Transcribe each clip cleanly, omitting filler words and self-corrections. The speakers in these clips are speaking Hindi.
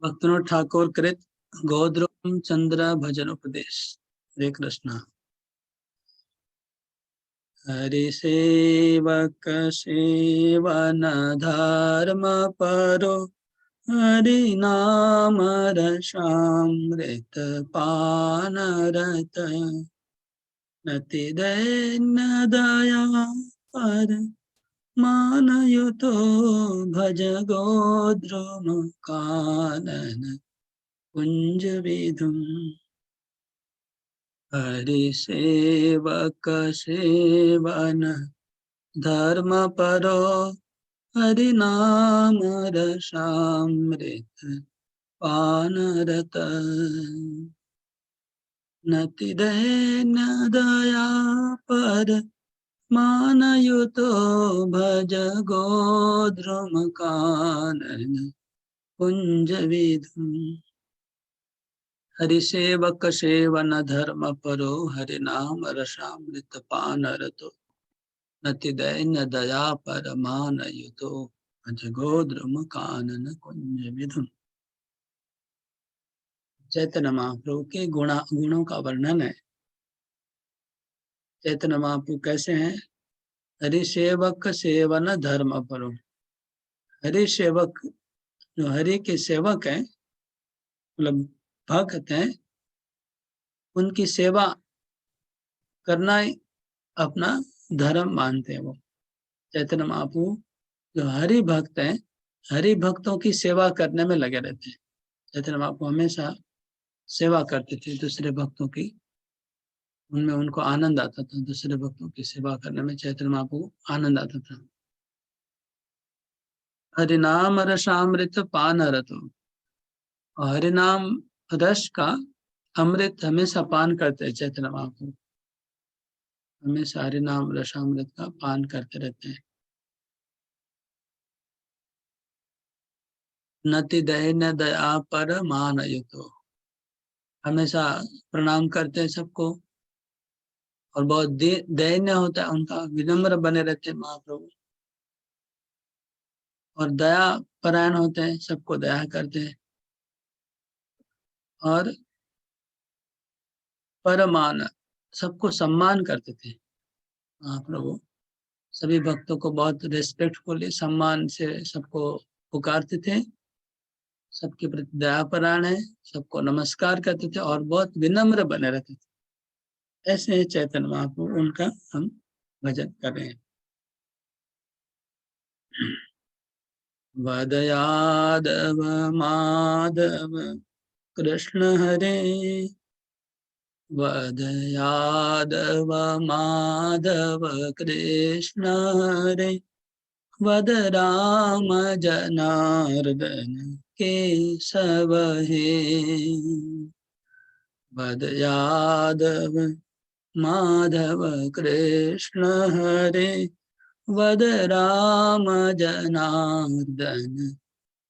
भक्तनो ठाकुर कृत गोद्रुम चंद्र भजन उपदेश। हरे कृष्णा। हरि सेवक सेवन धर्म परो, हरि नाम रसामृत पान रत, नति दैन्य दया पर मानयुतो भज गोद्रुम कानन कुंज विधुम। हरि सेवक सेवन धर्म परो, हरि नाम रसामृत पान रत, नति दैन्य दया पर मानयुतो भज गोद्रुम कानन कुंज विधुम। हरि सेवक सेवन धर्म परो, हरि नाम रसामृत पान रतो, नति दैन्य दया पर मानयुतो भज गोद्रुम कानन कुंज विधुम। चैतन्य महाप्रभु के गुणों का वर्णन है। चैतन्य महाप्रभु कैसे हैं? हरि सेवक सेवन धर्म परो। हरि सेवक, जो हरि के सेवक हैं, मतलब भक्त हैं, उनकी सेवा करना अपना धर्म मानते हैं वो। चैतन्य महाप्रभु जो हरि भक्त हैं, हरि भक्तों की सेवा करने में लगे रहते हैं। चैतन्य महाप्रभु हमेशा सेवा करते थे दूसरे भक्तों की, उनमें उनको आनंद आता था। दूसरे भक्तों की सेवा करने में चैतन्य महाप्रभु आनंद आता था। हरिनाम रसामृत पान रतो, और हरिनाम रस का अमृत हमेशा पान करते हैं। चैतन्य महाप्रभु हमेशा हरिनाम रसामृत का पान करते रहते हैं। नति दैन्य दया पर मानयुतो, हमेशा प्रणाम करते हैं सबको, और बहुत दैन्य होता है उनका, विनम्र बने रहते हैं महाप्रभु, और दया परायण होते हैं, सबको दया करते हैं, और परमान सबको सम्मान करते थे महाप्रभु। सभी भक्तों को बहुत रेस्पेक्टफुली, सम्मान से सबको पुकारते थे, सबके प्रति दयापरायण है, सबको नमस्कार करते थे, और बहुत विनम्र बने रहते थे। ऐसे ही चैतन्य महाप्रभु, उनका हम भजन कर रहे हैं। वद यादव माधव कृष्ण हरे, वद यादव माधव कृष्ण हरे, वद राम जनार्दन केशव हे। वद यादव माधव कृष्ण हरे, वद राम जनार्दन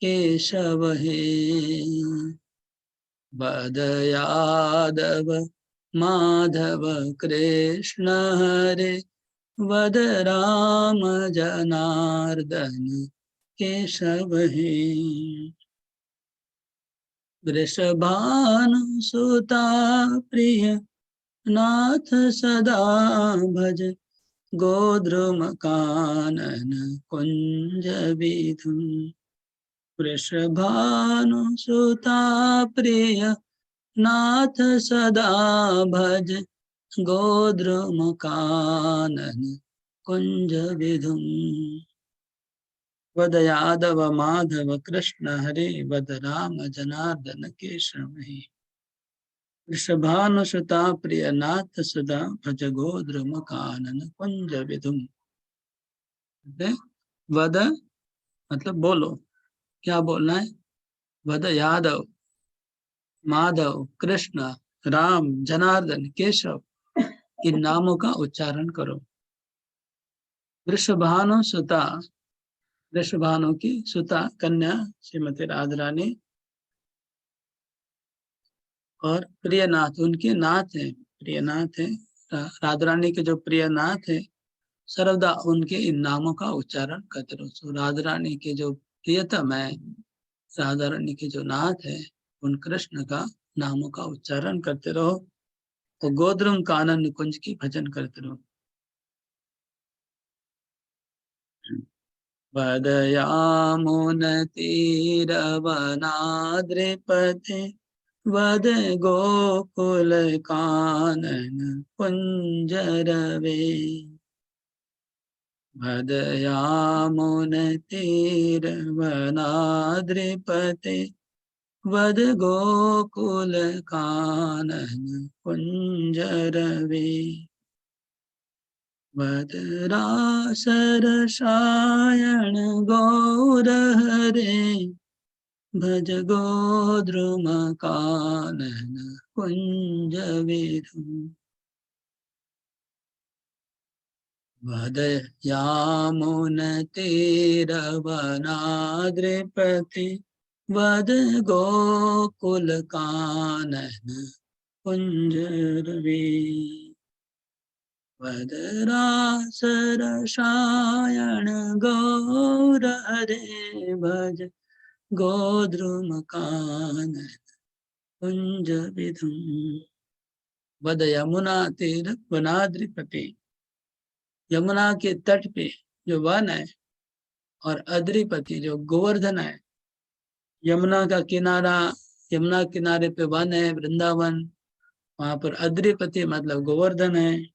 केशव हे। वद यादव माधव कृष्ण हरे, वद राम जनार्दन केशव हे। वृषभानुसुता प्रिय नाथ सदा भज, गोद्रुम कानन कुंज विधुम। वृषभानुसुता प्रिय नाथ सदा भज, गोद्रुम कानन कुंज विधुम। वद यादव माधव कृष्ण हरे, वद राम जनार्दन केशव हे। वृषभानुसुता प्रिय नाथ सदा भज, गोद्रुम कानन कुंज विधुम। वद मतलब बोलो, क्या बोलना है? वद यादव माधव कृष्ण राम जनार्दन केशव, इन नामों का उच्चारण करो। वृषभानु सुता, वृषभानु की सुता कन्या श्रीमती राधारानी, और प्रियनाथ उनके नाथ है, प्रियनाथ है। राधारानी के जो प्रियनाथ है, सर्वदा उनके इन नामों का उच्चारण करते रहो। राधारानी के जो प्रियतम है, राधारानी के जो नाथ है उन कृष्ण का नामों का उच्चारण करते रहो और गोद्रुम कानन कुंज की भजन करते रहो। वदयामुनतीरवनाद्रिपते वद गोकुल कानन कुंजरवे। वदयामुनतीरवनाद्रिपते वद गोकुल कानन कुंजरवे। वदरासरसायण गौर हरे भज गोद्रुम कानन कुंज विधु। वद यामुनतीरवनाद्रिपते वद गोकुल कानन कुंजरवे। वदरासरसायण गौर हरे भज गोद्रुम कानन कुंज विधुम। वद यमुना तीर वनाद्रिपति, यमुना के तट पे जो वन है और अद्रिपति जो गोवर्धन है। यमुना का किनारा, यमुना किनारे पे वन है वृंदावन, वहां पर अद्रिपति मतलब गोवर्धन है,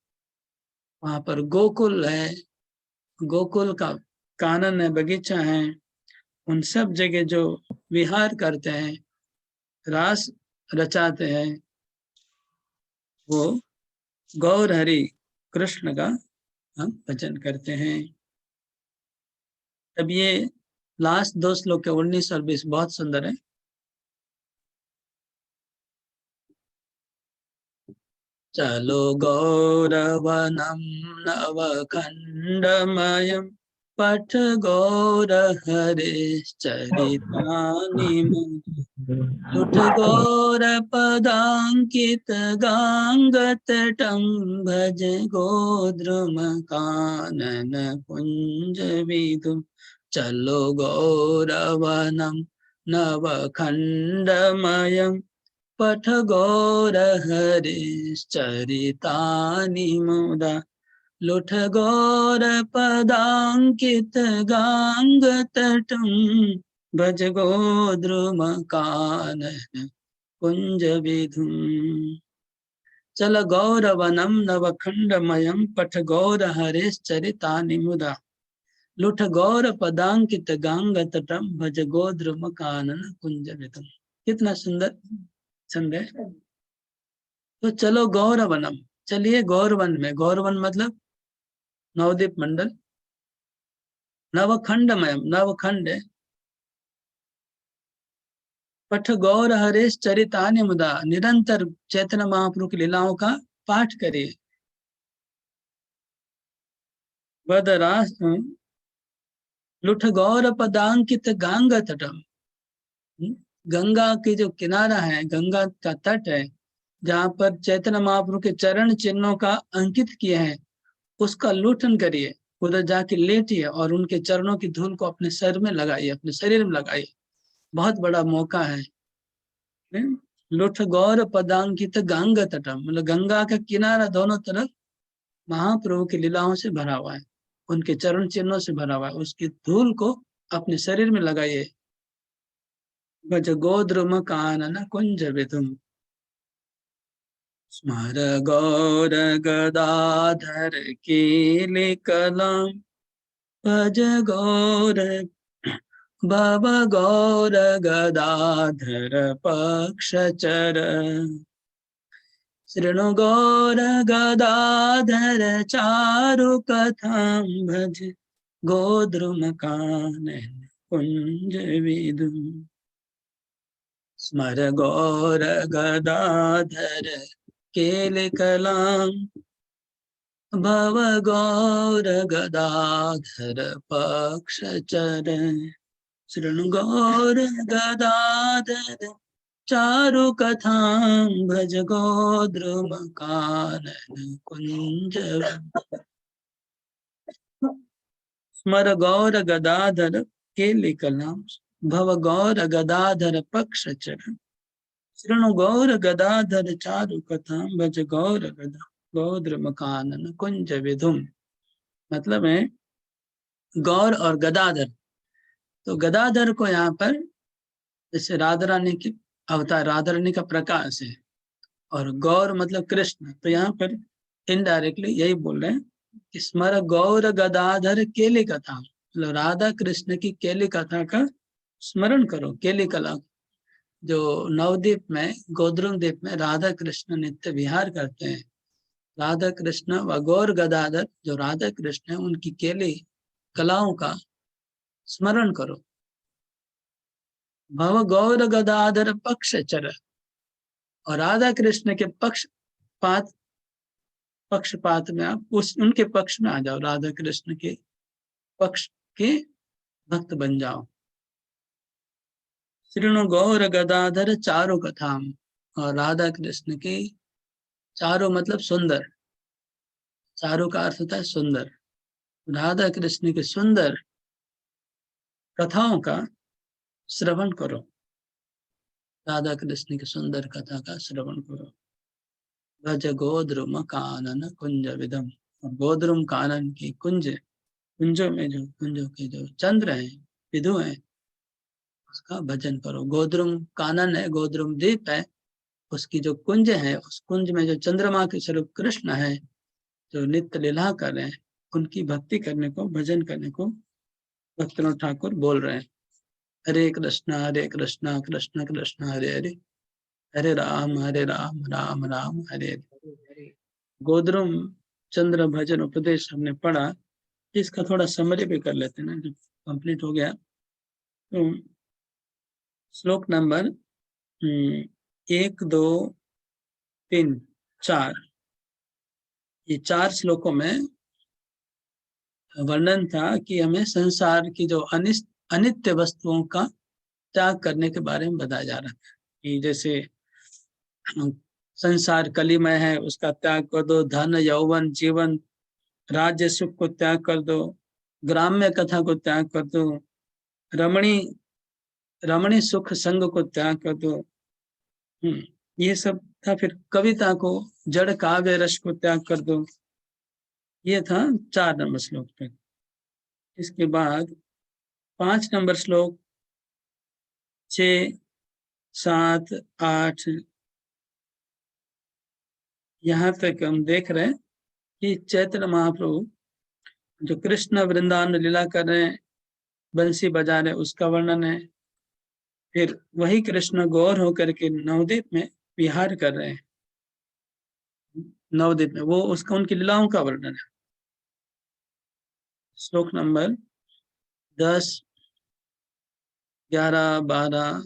वहां पर गोकुल है, गोकुल का कानन है, बगीचा है। उन सब जगह जो विहार करते हैं, रास रचाते हैं, वो गौर हरि कृष्ण का हम भजन करते हैं। अब ये लास्ट 2 श्लोक के 19 और 20 बहुत सुंदर है। चलो गौरवनम नवखंडमयम पठ गौर हरिश्चरितानि लुठ गौर पदांकित गांगतटं भज गोद्रुम कानन कुंज विदुम। चलो गौरवनम नवखंडमयम पठ गौर हरिश्चरितानि मुदा लुठ गौर पदांकित गांगतटं भज गोद्रुम कानन कुंज विधुम। चल गौरवनम नवखंडमयम पठ गौर हरिश्चरितानि मुदा लुठ गौर पदांकित गांगतटं भज गोद्रुम कानन कुंज विधुम। कितना सुंदर छंद है। तो चलो गौरवनम, चलिए गौरवन में, गौरवन मतलब नवदीप मंडल, नवखंडमय नवखंड है। पठ गौर हरेश चरितानि मुदा, निरंतर चैतन्य महाप्रभु की लीलाओं का पाठ करिए। वदरास लुठ गौर पदांकित गांगा तटम, गंगा की जो किनारा है, गंगा का तट है, जहाँ पर चैतन्य महाप्रभु के चरण चिन्हों का अंकित किए हैं, उसका लुठन करिए। उधर जाके लेटिए और उनके चरणों की धूल को अपने सर में लगाइए, अपने शरीर में लगाइए। बहुत बड़ा मौका है। लुठ गौर पदांकित गंगा तटम मतलब गंगा का किनारा दोनों तरफ महाप्रभु की लीलाओं से भरा हुआ है, उनके चरण चिन्हों से भरा हुआ है। उसकी धूल को अपने शरीर में लगाइए। भज गोद्रुम कानन कुंज विधुम। स्मर गौर गदाधर कीलिकलम भज गौर भव गौर गदाधर पक्षचर। शृणु गौर गदाधर चारु कथां भज गोद्रुम कानन कुंज विधुम। स्मर गौर गदाधर केलिकलां भव गौर गदाधर पक्षचर। शृणु गौर गदाधर चारु कथां भज गोद्रुम कानन कुंज। स्मर गौर गदाधर केलिकलां भव गौर गदाधर पक्ष चरण, शृणु गौर गदाधर चारु कथा, भज गौर गदा गौद्र कानन कुंज विधुम। मतलब है गौर और गदाधर। तो गदाधर को यहाँ पर जैसे राधा रानी की अवतार, राधा रानी का प्रकाश है, और गौर मतलब कृष्ण, तो यहाँ पर इनडायरेक्टली यही बोल रहे हैं कि स्मर गौर गदाधर केली कथा, मतलब राधा कृष्ण की केली कथा का स्मरण करो। केली कला जो नवद्वीप में, गोद्रुम द्वीप में राधा कृष्ण नित्य विहार करते हैं, राधा कृष्ण व गौर गदाधर जो राधा कृष्ण है उनकी केली कलाओं का स्मरण करो। भव गौर गदाधर पक्ष चर, और राधा कृष्ण के पक्षपात में आप उनके पक्ष में आ जाओ, राधा कृष्ण के पक्ष के भक्त बन जाओ। श्रीणु गौर गदाधर चारों कथाम, और राधा कृष्ण की चारों मतलब सुंदर, चारों का अर्थ होता है सुंदर, राधा कृष्ण के सुंदर कथाओं का श्रवण करो, राधा कृष्ण की सुंदर कथा का श्रवण करो। भज गोद्रुम कानन कुंज विदम, और गोद्रुम कानन की कुंजों में जो कुंजों के जो चंद्र हैं, विधु हैं, उसका भजन करो। गोद्रुम कानन है, गोद्रुम द्वीप है, उसकी जो कुंज है, उस कुंज में जो चंद्रमा के स्वरूप कृष्ण है जो नित्य लीला कर रहे हैं, उनकी भक्ति करने को, भजन करने को भक्तनाथ ठाकुर बोल रहे हैं। हरे कृष्णा कृष्ण कृष्ण हरे हरे, हरे राम राम राम हरे हरे। गोद्रुम चंद्र भजन उपदेश हमने पढ़ा, इसका थोड़ा समरी भी कर लेते हैं ना, जब कंप्लीट हो गया तो श्लोक नंबर 1 2 3 4, ये 4 श्लोकों में वर्णन था कि हमें संसार की जो अनित्य वस्तुओं का त्याग करने के बारे में बताया जा रहा था, कि जैसे संसार कलिमय है, उसका त्याग कर दो, धन यौवन जीवन राज्य सुख को त्याग कर दो, ग्राम्य कथा को त्याग कर दो, रमणी सुख संग को त्याग कर दो। ये सब था। फिर कविता को, जड़ काव्य रस को त्याग कर दो, ये था 4 नंबर श्लोक पे। इसके बाद 5 नंबर श्लोक 6 7 8 यहाँ तक हम देख रहे हैं कि चैतन्य महाप्रभु जो कृष्ण वृंदावन लीला कर रहे हैं, बंसी बजा रहे, उसका वर्णन है। फिर वही कृष्ण गौर होकर के नवद्वीप में विहार कर रहे हैं, नवद्वीप में, वो उसका उनकी लीलाओं का वर्णन है। श्लोक नंबर 10 11 12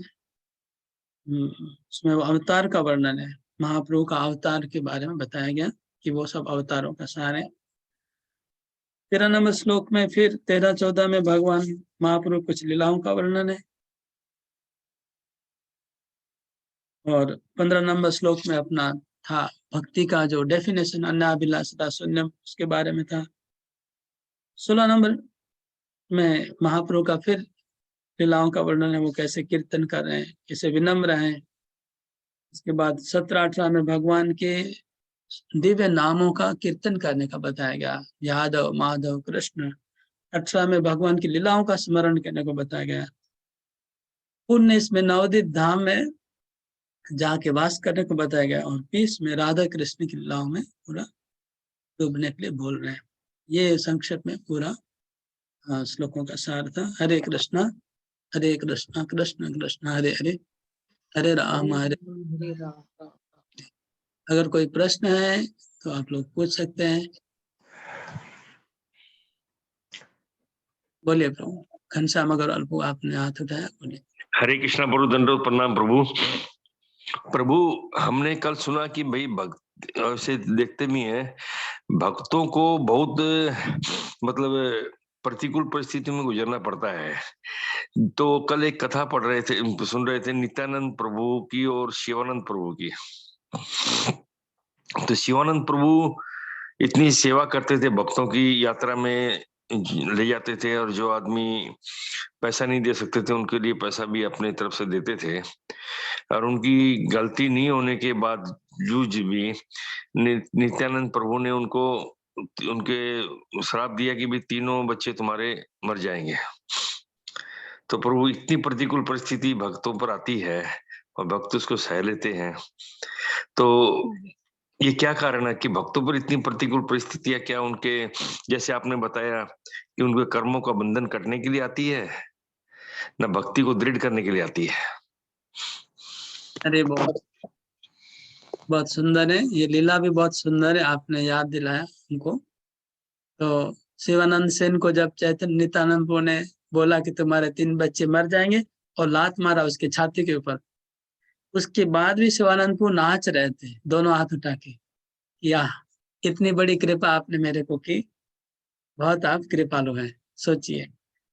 उसमें अवतार का वर्णन है, महाप्रभु का अवतार के बारे में बताया गया कि वो सब अवतारों का सार है। 13 नंबर श्लोक में फिर 13 14 में भगवान महाप्रभु कुछ लीलाओं का वर्णन है, और 15 नंबर श्लोक में अपना था भक्ति का जो डेफिनेशन, अन्नाभिलाषिता शून्यम, उसके बारे में था। 16 नंबर में महाप्रभु का फिर लीलाओं का वर्णन है, वो कैसे कीर्तन कर रहे हैं, कैसे विनम्र हैं। इसके बाद 17 18 में भगवान के दिव्य नामों का कीर्तन करने का बताया गया, यादव माधव कृष्ण। 18 में भगवान की लीलाओं का स्मरण करने को बताया गया। 19 में नवद्वीप धाम में जाके वास करने को बताया गया, और 20 में राधा कृष्ण की लीलाओं में पूरा डूबने के लिए बोल रहे हैं। ये संक्षेप में पूरा श्लोकों का सार था। हरे कृष्णा कृष्ण कृष्ण हरे हरे, हरे राम अगर कोई प्रश्न है तो आप लोग पूछ सकते हैं। बोलिए प्रभु। घनश्याम अग्रवाल प्रभु, आपने हाथ उठाया, बोलिए। हरे कृष्णा प्रभु, दंडोत प्रणाम प्रभु। प्रभु हमने कल सुना कि भाई भक्त से देखते भी हैं, भक्तों को बहुत मतलब प्रतिकूल परिस्थिति में गुजरना पड़ता है। तो कल एक कथा पढ़ रहे थे, सुन रहे थे नित्यानंद प्रभु की और शिवानंद प्रभु की। तो शिवानंद प्रभु इतनी सेवा करते थे भक्तों की यात्रा में, ले जाते थे, और जो आदमी पैसा नहीं दे सकते थे उनके लिए पैसा भी अपने तरफ से देते थे। और उनकी गलती नहीं होने के बावजूद भी नित्यानंद प्रभु ने उनको उनके श्राप दिया कि भी तीनों बच्चे तुम्हारे मर जाएंगे। तो प्रभु इतनी प्रतिकूल परिस्थिति भक्तों पर आती है और भक्त उसको सह लेते हैं। तो ये क्या कारण है कि भक्तों पर इतनी प्रतिकूल परिस्थितियां, क्या उनके, जैसे आपने बताया कि उनके कर्मों का बंधन कटने के लिए आती है, ना भक्ति को दृढ़ करने के लिए आती है? अरे बहुत बहुत सुंदर है, ये लीला भी बहुत सुंदर है, आपने याद दिलाया हमको। तो शिवानंद सेन को जब चैतन्य नित्यानंद प्रभु ने बोला कि तुम्हारे 3 बच्चे मर जाएंगे और लात मारा उसके छाती के ऊपर, उसके बाद भी शिवानंद प्रभु नाच रहे थे दोनों हाथ उठा के, या इतनी बड़ी कृपा आपने मेरे को की, बहुत आप कृपालु हैं। सोचिए,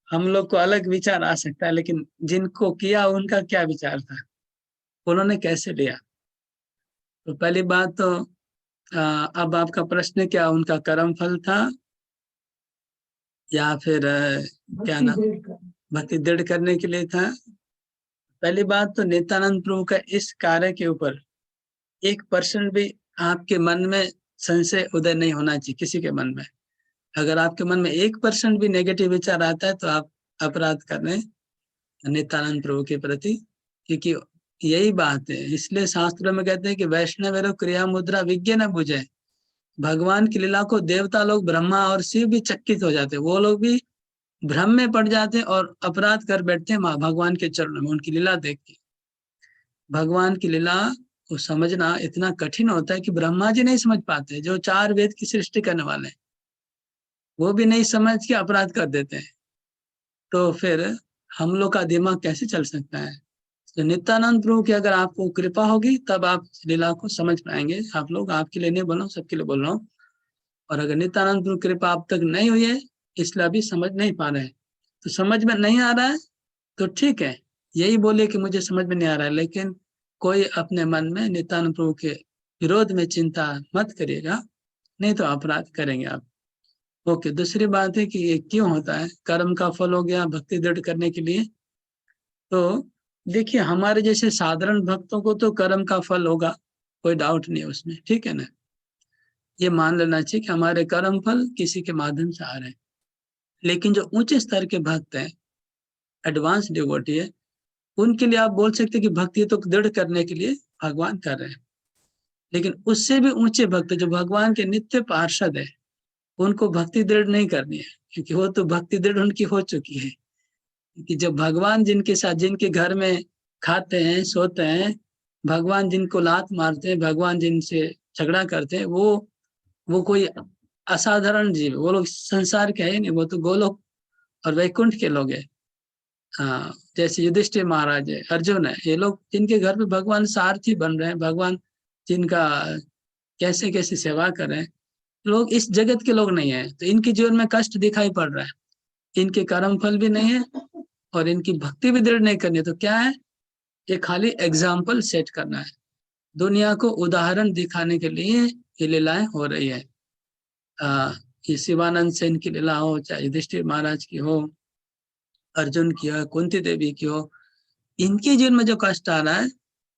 हम लोग को अलग विचार आ सकता है, लेकिन जिनको किया उनका क्या विचार था, उन्होंने कैसे लिया। तो पहली बात तो अब आपका प्रश्न क्या, उनका कर्म फल था या फिर क्या नाम, भक्ति दृढ़ करने के लिए था। पहली बात तो नित्यानंद प्रभु का इस कार्य के ऊपर 1% भी आपके मन में संशय उदय नहीं होना चाहिए, किसी के मन में। अगर आपके मन में 1% भी नेगेटिव विचार आता है तो आप अपराध कर रहे हैं नित्यानंद प्रभु के प्रति, क्योंकि यही बात है। इसलिए शास्त्रों में कहते हैं कि वैष्णव क्रिया मुद्रा विज्ञ न बुझे। भगवान की लीला को देवता लोग, ब्रह्मा और शिव भी चकित हो जाते हैं, वो लोग भी भ्रम में पड़ जाते हैं और अपराध कर बैठते हैं भगवान के चरणों में उनकी लीला देख के। भगवान की लीला को समझना इतना कठिन होता है कि ब्रह्मा जी नहीं समझ पाते, जो 4 वेद की सृष्टि करने वाले हैं, वो भी नहीं समझ के अपराध कर देते हैं। तो फिर हम लोग का दिमाग कैसे चल सकता है। तो नित्यानंद प्रभु की अगर आपको कृपा होगी तब आप लीला को समझ पाएंगे। आप लोग, आपके लिए नहीं बोल रहा हूँ, सबके लिए बोल रहा हूँ। और अगर नित्यानंद प्रभु कृपा अब तक नहीं हुई है, इसलिए अभी समझ नहीं पा रहे हैं, तो समझ में नहीं आ रहा है तो ठीक है, यही बोले कि मुझे समझ में नहीं आ रहा है, लेकिन कोई अपने मन में नित्यानंद प्रभु के विरोध में चिंता मत करिएगा, नहीं तो अपराध करेंगे आप। ओके, दूसरी बात है कि ये क्यों होता है, कर्म का फल हो गया भक्ति दृढ़ करने के लिए। तो देखिए, हमारे जैसे साधारण भक्तों को तो कर्म का फल होगा, कोई डाउट नहीं है उसमें, ठीक है ना। ये मान लेना चाहिए कि हमारे कर्म फल किसी के माध्यम से आ रहे हैं। लेकिन जो ऊंचे स्तर के भक्त हैं, एडवांस डिवोटी है, उनके लिए आप बोल सकते हैं कि भक्ति तो दृढ़ करने के लिए भगवान कर रहे हैं। लेकिन उससे भी ऊंचे भक्त जो भगवान के नित्य पार्षद है, उनको भक्ति दृढ़ नहीं करनी है, क्योंकि वो तो भक्ति दृढ़ उनकी हो चुकी है। कि जब भगवान जिनके साथ, जिनके घर में खाते हैं सोते हैं, भगवान जिनको लात मारते हैं, भगवान जिनसे झगड़ा करते हैं, वो कोई असाधारण जीव, वो लोग संसार के है नहीं, वो तो गोलोक और वैकुंठ के लोग हैं। हाँ, जैसे युधिष्ठिर महाराज है, अर्जुन है, ये लोग जिनके घर में भगवान सारथी बन रहे हैं, भगवान जिनका कैसे कैसे सेवा कर रहे हैं, लोग इस जगत के लोग नहीं है, तो इनके जीवन में कष्ट दिखाई पड़ रहा है, इनके कर्म फल भी नहीं है और इनकी भक्ति भी दृढ़ नहीं करनी है। तो क्या है, ये खाली एग्जाम्पल सेट करना है, दुनिया को उदाहरण दिखाने के लिए ये लीलाएं हो रही है। ये शिवानंद सेन की लीला हो, चाहे युधिष्ठिर महाराज की हो, अर्जुन की हो, कुंती देवी की हो, इनके जीवन में जो कष्ट आ रहा है,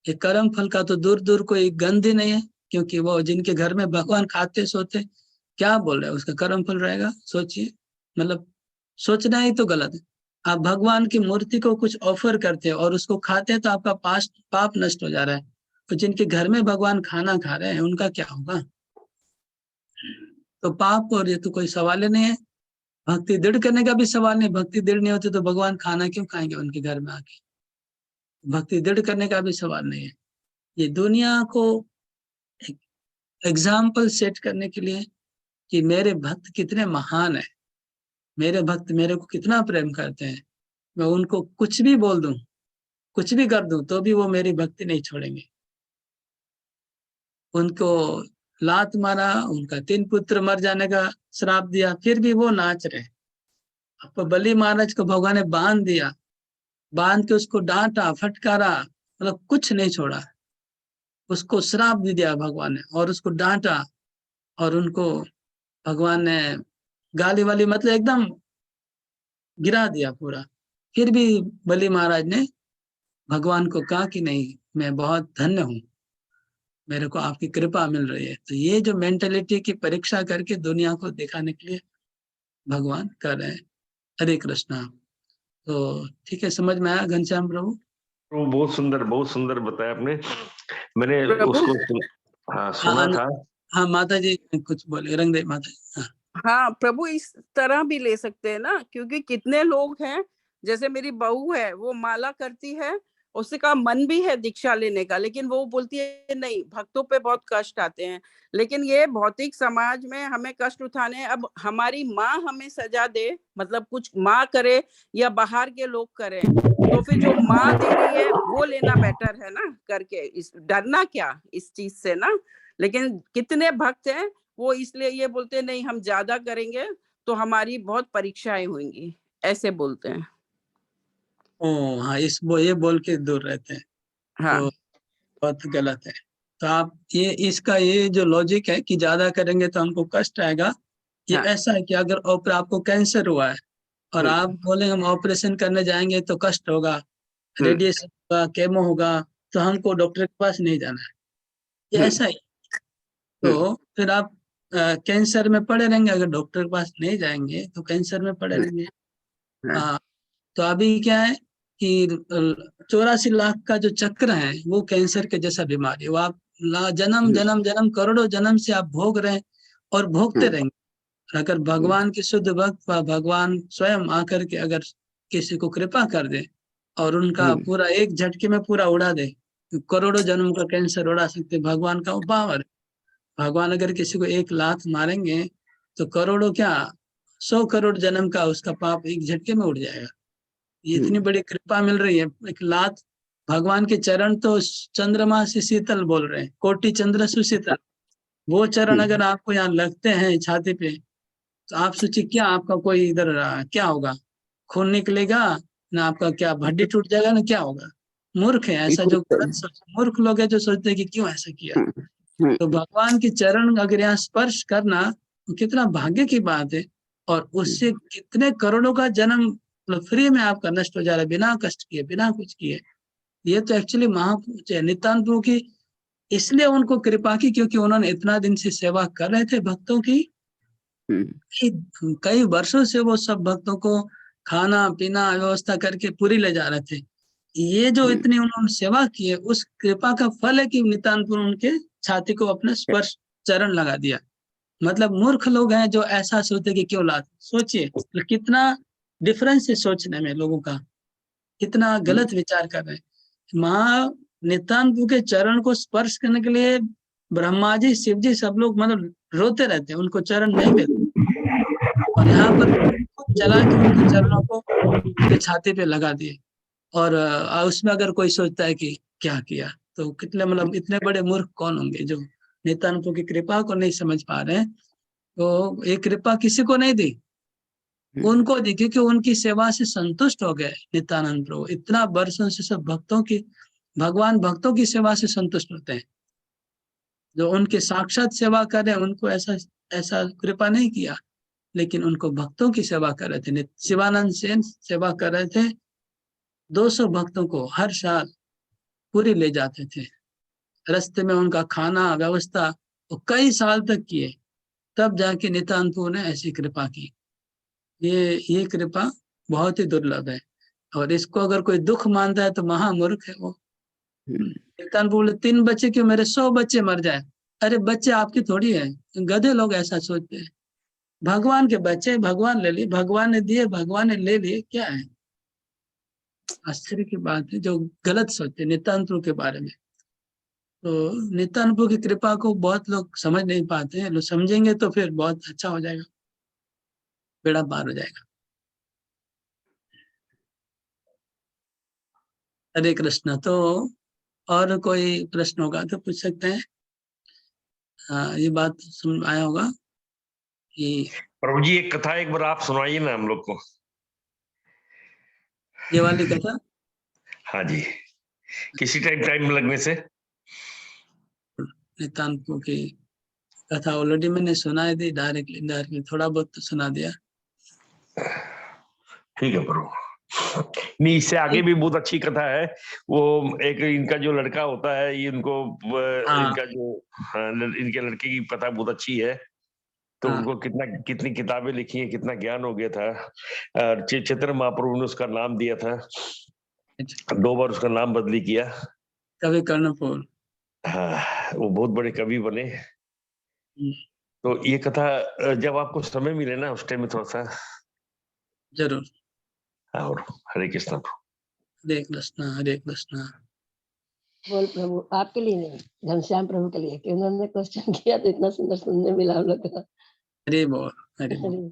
ये कर्म फल का तो दूर दूर कोई गंध ही नहीं है, क्योंकि वो जिनके घर में भगवान खाते सोते, क्या बोल रहे हैं, उसका कर्म फल रहेगा। सोचिए, मतलब सोचना ही तो गलत है। आप भगवान की मूर्ति को कुछ ऑफर करते हो और उसको खाते हैं तो आपका पाप नष्ट हो जा रहा है, तो जिनके घर में भगवान खाना खा रहे हैं उनका क्या होगा। तो पाप और ये तो कोई सवाल ही नहीं है। भक्ति दृढ़ करने का भी सवाल नहीं, भक्ति दृढ़ नहीं होती तो भगवान खाना क्यों खाएंगे उनके घर में आके। भक्ति दृढ़ करने का भी सवाल नहीं है। ये दुनिया को एक एग्जाम्पल सेट करने के लिए कि मेरे भक्त कितने महान है, मेरे भक्त मेरे को कितना प्रेम करते हैं, मैं उनको कुछ भी बोल दूं, कुछ भी कर दूं, तो भी वो मेरी भक्ति नहीं छोड़ेंगे। उनको लात मारा, उनका 3 पुत्र मर जाने का श्राप दिया, फिर भी वो नाच रहे। अब बलि महाराज को भगवान ने बांध दिया, बांध के उसको डांटा फटकारा, मतलब कुछ नहीं छोड़ा, उसको श्राप भी दिया भगवान ने और उसको डांटा, और उनको भगवान ने गाली वाली मतलब एकदम गिरा दिया पूरा। फिर भी बलि महाराज ने भगवान को कहा कि नहीं, मैं बहुत धन्य हूँ, मेरे को आपकी कृपा मिल रही है। तो ये जो मेंटेलिटी की परीक्षा करके दुनिया को दिखाने के लिए भगवान कर रहे हैं। हरे कृष्णा। तो ठीक है, समझ में आया घनश्याम प्रभु? वो बहुत सुंदर बताया आपने। मैंने प्रभु। उसको हाँ हाँ सुना था। हाँ माता जी कुछ बोले, रंगदेव माता जी। हाँ हाँ प्रभु, इस तरह भी ले सकते हैं ना, क्योंकि कितने लोग हैं, जैसे मेरी बहू है, वो माला करती है, उसका मन भी है दीक्षा लेने का, लेकिन वो बोलती है नहीं, भक्तों पे बहुत कष्ट आते हैं। लेकिन ये भौतिक समाज में हमें कष्ट उठाने हैं। अब हमारी माँ हमें सजा दे, मतलब कुछ माँ करे या बाहर के लोग करें, तो फिर जो माँ दे रही है वो लेना बेटर है ना करके, इस डरना क्या इस चीज से ना। लेकिन कितने भक्त हैं वो इसलिए ये बोलते हैं नहीं, हम ज्यादा करेंगे तो हमारी बहुत परीक्षाएं होंगी, ऐसे बोलते हैं। ओ हाँ, वो ये बोल के दूर रहते हैं, हाँ तो बहुत गलत है। तो आप ये इसका ये जो लॉजिक है कि ज्यादा करेंगे तो हमको कष्ट आएगा, ये हाँ। ऐसा है कि अगर आपको कैंसर हुआ है और आप बोले हम ऑपरेशन करने जाएंगे तो कष्ट होगा, रेडिएशन होगा, केमो होगा, तो हमको डॉक्टर के पास नहीं जाना है, ये ऐसा ही। तो फिर आप कैंसर में पड़े रहेंगे, अगर डॉक्टर के पास नहीं जाएंगे तो कैंसर में पड़े रहेंगे। हाँ, तो अभी क्या है कि 84 लाख का जो चक्र है वो कैंसर के जैसा बीमारी है। वो आप जन्म जन्म जन्म करोड़ों जन्म से आप भोग रहे हैं और भोगते रहेंगे। और अगर भगवान के शुद्ध भक्त व भगवान स्वयं आकर के अगर किसी को कृपा कर दे और उनका पूरा एक झटके में पूरा उड़ा दे, तो करोड़ों जन्म का कैंसर उड़ा सकते, भगवान का वो पावर है। भगवान अगर किसी को एक लात मारेंगे तो करोड़ों क्या, 100 करोड़ जन्म का उसका पाप एक झटके में उड़ जाएगा। ये इतनी बड़ी कृपा मिल रही है, एक लात। भगवान के चरण तो चंद्रमा से शीतल बोल रहे हैं, कोटि चंद्र सुशीतल। वो चरण अगर आपको यहाँ लगते हैं छाती पे, तो आप सोचिए क्या आपका कोई इधर क्या होगा, खून निकलेगा ना, आपका क्या हड्डी टूट जाएगा ना, क्या होगा। मूर्ख है ऐसा जो गलत सोच, मूर्ख लोग है जो सोचते हैं कि क्यों ऐसा किया। तो भगवान के चरण अगर यहाँ स्पर्श करना तो कितना भाग्य की बात है। और उससे कितने करोड़ों का जन्म मतलब फ्री में आपका नष्ट हो जा रहा है, बिना कष्ट किए, बिना कुछ किए। ये तो एक्चुअली महापुरुष है नित्यानंद प्रभु की। इसलिए उनको कृपा की क्योंकि उन्होंने इतना दिन से सेवा कर रहे थे भक्तों की। कई वर्षों से वो सब भक्तों को खाना पीना व्यवस्था करके पूरी ले जा रहे थे। ये जो इतनी उन्होंने सेवा की है, उस कृपा का फल है कि नित्यानंद प्रभु उनके छाती को अपने स्पर्श चरण लगा दिया। मतलब मूर्ख लोग हैं जो ऐसा सोचते कि क्यों लाते। सोचिए तो कितना डिफरेंस है सोचने में लोगों का, कितना गलत विचार कर रहे हैं। नित्यानंद प्रभु के चरण को स्पर्श करने के लिए ब्रह्मा जी शिव जी सब लोग मतलब रोते रहते हैं, उनको चरण नहीं मिलते। और यहाँ पर चला के उनके चरणों को उनके छाती पे लगा दिए। और उसमें अगर कोई सोचता है कि क्या किया, तो कितने मतलब इतने बड़े मूर्ख कौन होंगे जो नित्यानंद प्रभु की कृपा को नहीं समझ पा रहे हैं। तो ये कृपा किसी को नहीं दी, उनको दी क्योंकि उनकी सेवा से संतुष्ट हो गए नित्यानंद प्रभु। इतना वर्षों से सब भक्तों की, भगवान भक्तों की सेवा से संतुष्ट होते हैं। जो उनके साक्षात सेवा कर रहे हैं उनको ऐसा ऐसा कृपा नहीं किया, लेकिन उनको भक्तों की सेवा कर रहे थे। शिवानंद सेन सेवा कर रहे थे, 200 भक्तों को हर साल पूरी ले जाते थे। रास्ते में उनका खाना व्यवस्था वो कई साल तक किए, तब जाके नित्यानंद प्रभु ने ऐसी कृपा की। ये कृपा बहुत ही दुर्लभ है, और इसको अगर कोई दुख मानता है तो महामूर्ख है वो। नित्यानंद बोले 3 बच्चे क्यों, मेरे 100 बच्चे मर जाए। अरे बच्चे आपकी थोड़ी है, गधे लोग ऐसा सोचते हैं। भगवान के बच्चे भगवान ले लिए, भगवान ने दिए भगवान ने ले लिए, क्या है। आश्चर्य की बात है जो गलत सोचते नित्यानंद प्रभु के बारे में। तो नित्यानंद प्रभु की कृपा को बहुत लोग समझ नहीं पाते हैं, लोग समझेंगे तो फिर बहुत अच्छा हो जाएगा, बेड़ा पार हो जाएगा। हरे कृष्ण। तो और कोई प्रश्न होगा तो पूछ सकते हैं। हाँ, ये बात सुन आया होगा कि प्रभु जी एक कथा एक बार आप सुनाइए ना हम लोग को। ये वाली कथा। हाँ जी, किसी टाइम टाइम लगने से। नित्यानंद प्रभु की कथा ऑलरेडी मैंने सुनाई थी, डायरेक्टली थोड़ा बहुत तो सुना दिया। ठीक है प्रभु। नहीं, इससे आगे भी बहुत अच्छी कथा है। वो एक इनका जो लड़का होता है, ये इनको हाँ इनका जो इनके लड़के की कथा बहुत अच्छी है। तो हाँ उनको कितनी किताबें लिखी है, कितना ज्ञान हो गया था। और चैतन्य महाप्रभु ने उसका नाम दिया था, अच्छा, 2 बार उसका नाम बदली किया। कवि कर्णपुर। हाँ, वो बहुत बड़े कवि बने। तो ये कथा जब आपको समय मिले ना, उस टाइम में थोड़ा सा। जरूर। हाँ, और हरे कृष्ण। हरे कृष्णा हरे कृष्णा। बोल प्रभु, आपके लिए नहीं, घनश्याम प्रभु के लिए, कि उन्होंने क्वेश्चन किया तो इतना सुंदर सुनने मिला हम लोग को। हरे बोल हरे बोल। हरे